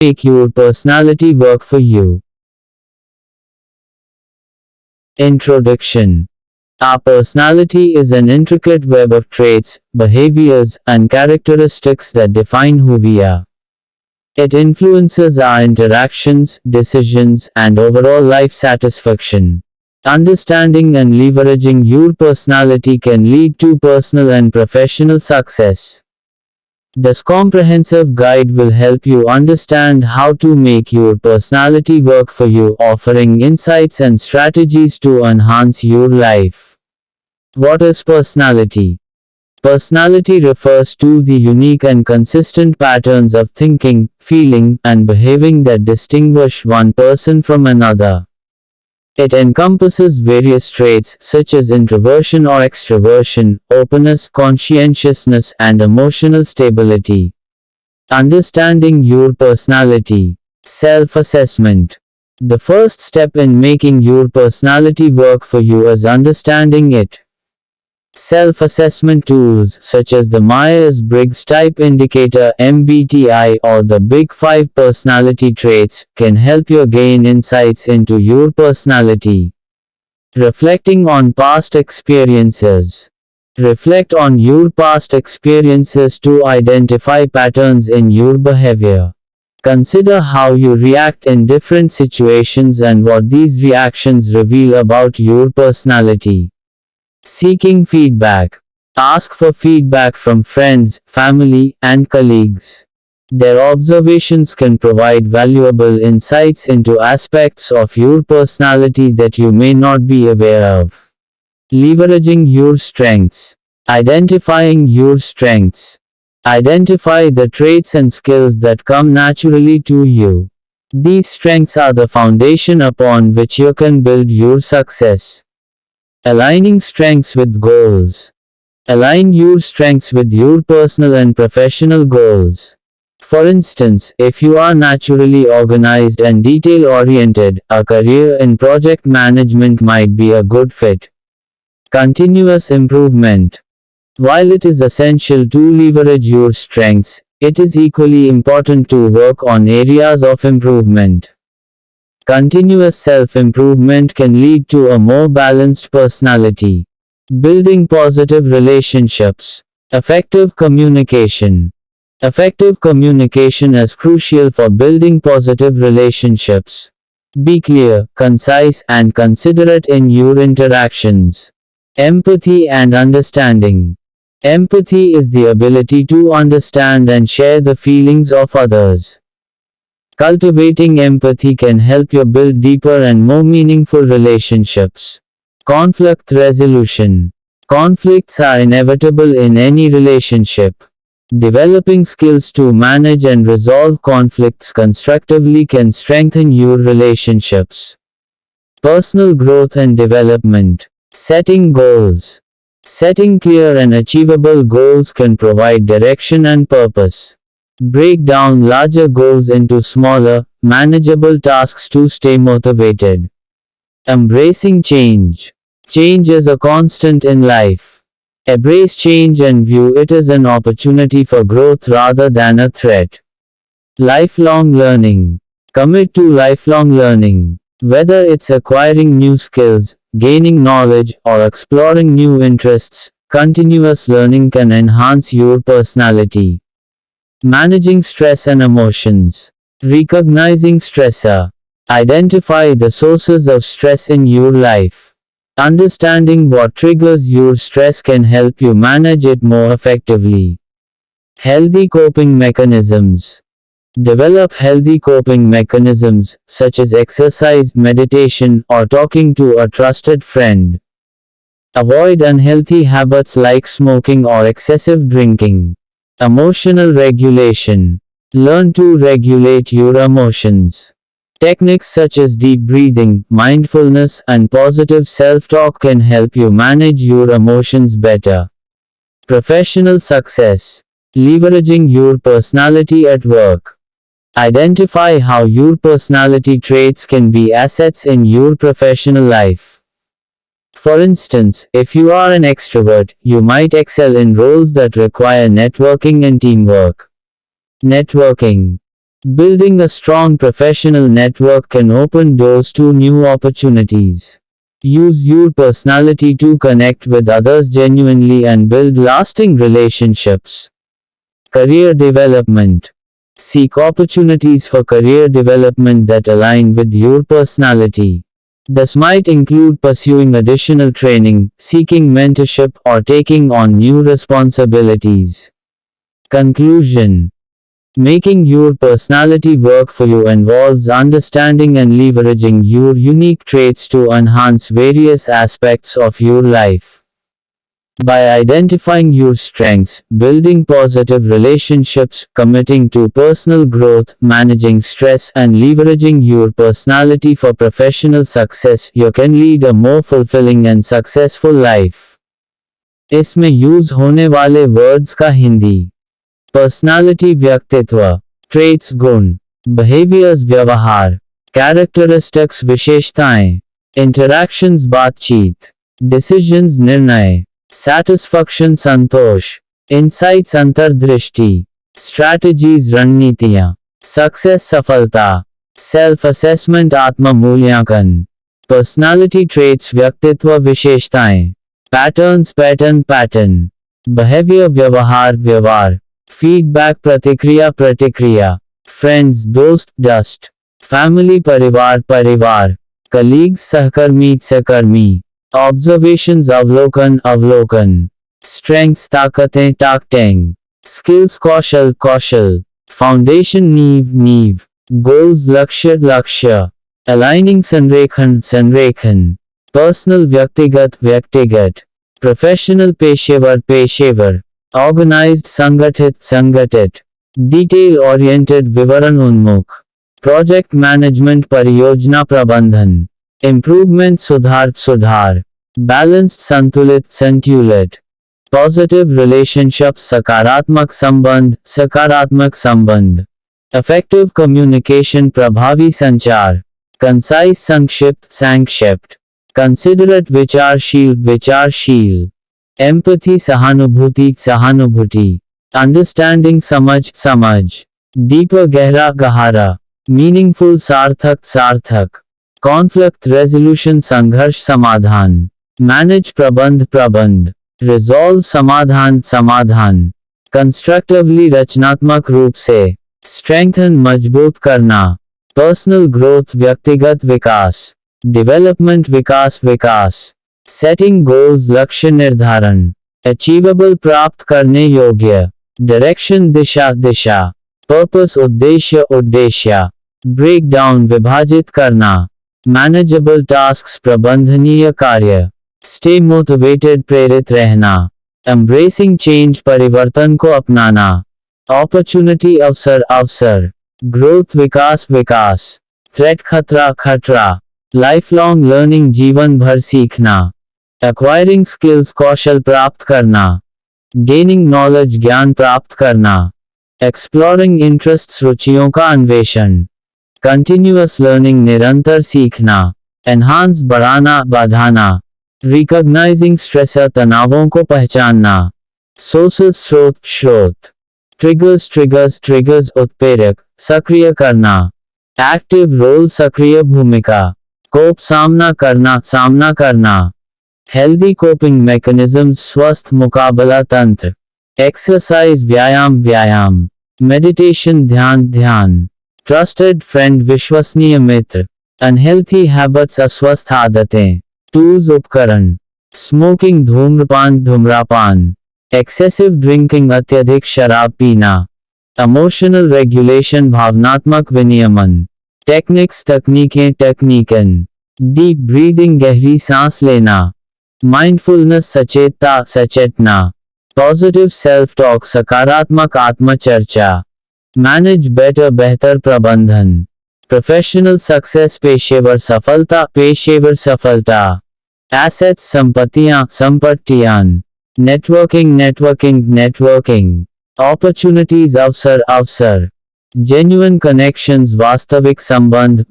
Make your personality work for you. Introduction. Our personality is an intricate web of traits, behaviors, and characteristics that define who we are. It influences our interactions, decisions, and overall life satisfaction. Understanding and leveraging your personality can lead to personal and professional success. This comprehensive guide will help you understand how to make your personality work for you, offering insights and strategies to enhance your life. What is personality? Personality refers to the unique and consistent patterns of thinking, feeling, and behaving that distinguish one person from another. It encompasses various traits such as introversion or extroversion, openness, conscientiousness, and emotional stability. Understanding your personality. Self-assessment. The first step in making your personality work for you is understanding it. Self-assessment tools such as the Myers-Briggs Type Indicator (MBTI) or the Big 5 personality traits can help you gain insights into your personality. Reflecting on past experiences. Reflect on your past experiences to identify patterns in your behavior. Consider how you react in different situations and what these reactions reveal about your personality. Seeking feedback. Ask for feedback from friends, family, and colleagues. Their observations can provide valuable insights into aspects of your personality that you may not be aware of. Leveraging your strengths. Identifying your strengths. Identify the traits and skills that come naturally to you. These strengths are the foundation upon which you can build your success. Aligning strengths with goals. Align your strengths with your personal and professional goals. For instance, if you are naturally organized and detail-oriented, a career in project management might be a good fit. Continuous improvement. While it is essential to leverage your strengths, it is equally important to work on areas of improvement. Continuous self-improvement can lead to a more balanced personality. Building positive relationships. Effective communication. Effective communication is crucial for building positive relationships. Be clear, concise, and considerate in your interactions. Empathy and understanding. Empathy is the ability to understand and share the feelings of others. Cultivating empathy can help you build deeper and more meaningful relationships. Conflict resolution. Conflicts are inevitable in any relationship. Developing skills to manage and resolve conflicts constructively can strengthen your relationships. Personal growth and development. Setting goals. Setting clear and achievable goals can provide direction and purpose. Break down larger goals into smaller, manageable tasks to stay motivated. Embracing change. Change is a constant in life. Embrace change and view it as an opportunity for growth rather than a threat. Lifelong learning. Commit to lifelong learning. Whether it's acquiring new skills, gaining knowledge, or exploring new interests, continuous learning can enhance your personality. Managing stress and emotions. Recognizing stressor. Identify the sources of stress in your life. Understanding what triggers your stress can help you manage it more effectively. Healthy coping mechanisms. Develop healthy coping mechanisms, such as exercise, meditation, or talking to a trusted friend. Avoid unhealthy habits like smoking or excessive drinking. Emotional regulation. Learn to regulate your emotions. Techniques such as deep breathing, mindfulness, and positive self-talk can help you manage your emotions better. Professional success. Leveraging your personality at work. Identify how your personality traits can be assets in your professional life. For instance, if you are an extrovert, you might excel in roles that require networking and teamwork. Networking. Building a strong professional network can open doors to new opportunities. Use your personality to connect with others genuinely and build lasting relationships. Career development. Seek opportunities for career development that align with your personality. This might include pursuing additional training, seeking mentorship, or taking on new responsibilities. Conclusion. Making your personality work for you involves understanding and leveraging your unique traits to enhance various aspects of your life. By identifying your strengths, building positive relationships, committing to personal growth, managing stress, and leveraging your personality for professional success, you can lead a more fulfilling and successful life. इसमें use होने वाले words का Hindi. Personality व्यक्तित्व, traits गुण, behaviours व्यवहार, characteristics विशेषताएं, interactions बातचीत, decisions निर्णय, सैटिस्फैक्शन संतोष, इनसाइट्स अंतर्दृष्टि, स्ट्रैटेजीज रणनीतियां, सक्सेस सफलता, सेल्फ असेसमेंट आत्म मूल्यांकन, पर्सनालिटी ट्रेट्स व्यक्तित्व विशेषताएं, पैटर्न, बिहेवियर व्यवहार, फीडबैक प्रतिक्रिया, फ्रेंड्स दोस्त डस्ट, फैमिली परिवार, कलीग्स सहकर्मी, ऑब्जर्वेशंस अवलोकन, स्ट्रेंग्थ्स ताकतें, स्किल्स कौशल, फाउंडेशन नींव, गोल्स लक्ष्य, अलाइनिंग संरेखन, पर्सनल व्यक्तिगत, प्रोफेशनल पेशेवर, ऑर्गेनाइज्ड संगठित, डिटेल ओरिएंटेड विवरण उन्मुख, प्रोजेक्ट मैनेजमेंट परियोजना प्रबंधन, इम्प्रूवमेंट सुधार, बैलेंस्ड संतुलित, पॉजिटिव रिलेशनशिप सकारात्मक संबंध, इफेक्टिव कम्युनिकेशन प्रभावी संचार, कंसाइज संक्षिप्त, कंसिडरेट विचारशील, एम्पैथी सहानुभूति, अंडरस्टैंडिंग समझ, डीपर गहरा, मीनिंगफुल सार्थक, कॉन्फ्लिक्ट रेजोल्यूशन संघर्ष समाधान, मैनेज प्रबंध, रिजॉल्व समाधान, कंस्ट्रक्टिवली रचनात्मक रूप से, स्ट्रेंथन मजबूत करना, पर्सनल ग्रोथ व्यक्तिगत विकास, डेवलपमेंट विकास, सेटिंग गोल्स लक्ष्य निर्धारण, अचीवेबल प्राप्त करने योग्य, डायरेक्शन दिशा, पर्पस उद्देश्य, ब्रेक डाउन विभाजित करना, मैनेजेबल टास्क्स प्रबंधनीय कार्य, स्टे मोटिवेटेड प्रेरित रहना, एम्ब्रेसिंग चेंज परिवर्तन को अपनाना, अपॉर्चुनिटी अवसर, ग्रोथ विकास, थ्रेट खतरा, लाइफ लॉन्ग लर्निंग जीवन भर सीखना, एक्वायरिंग स्किल्स कौशल प्राप्त करना, गेनिंग नॉलेज ज्ञान प्राप्त करना, एक्सप्लोरिंग इंटरेस्ट्स रुचियों का अन्वेषण, कंटिन्यूअस लर्निंग निरंतर सीखना, एनहांस बढ़ाना, रिकॉग्नाइजिंग स्ट्रेसर तनावों को पहचानना, सोर्सेस स्रोत, ट्रिगर्स उत्प्रेरक सक्रिय करना, एक्टिव रोल सक्रिय भूमिका, कोप सामना करना, हेल्दी कोपिंग मैकेनिज्म स्वस्थ मुकाबला तंत्र, एक्सरसाइज व्यायाम, मेडिटेशन ध्यान, ट्रस्टेड फ्रेंड विश्वसनीय मित्र, अनहेल्थी हैबिट्स अस्वस्थ आदतें, टूल्स उपकरण, स्मोकिंग धूम्रपान, एक्सेसिव ड्रिंकिंग अत्यधिक शराब पीना, इमोशनल रेगुलेशन भावनात्मक विनियमन, टेक्निक्स तकनीकें, डीप ब्रीदिंग गहरी सांस लेना, माइंडफुलनेस सचेतना, पॉजिटिव सेल्फ टॉक सकारात्मक आत्मचर्चा, मैनेज बेहतर प्रबंधन, प्रोफेशनल सक्सेस पेशेवर सफलता, एसेट्स संपत्तियां, नेटवर्किंग, अपॉर्चुनिटीज अवसर, जेन्युइन कनेक्शंस वास्तविक संबंध,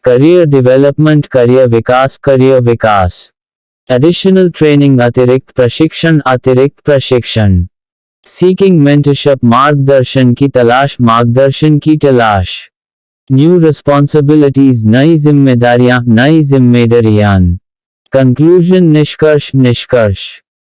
करियर डेवलपमेंट करियर विकास, एडिशनल ट्रेनिंग अतिरिक्त प्रशिक्षण, सीकिंग मेंटरशिप, मार्गदर्शन की तलाश, मार्गदर्शन की तलाश। न्यू रिस्पॉन्सिबिलिटीज, नई जिम्मेदारियां, नई जिम्मेदारियां। कंक्लूजन, निष्कर्ष, निष्कर्ष।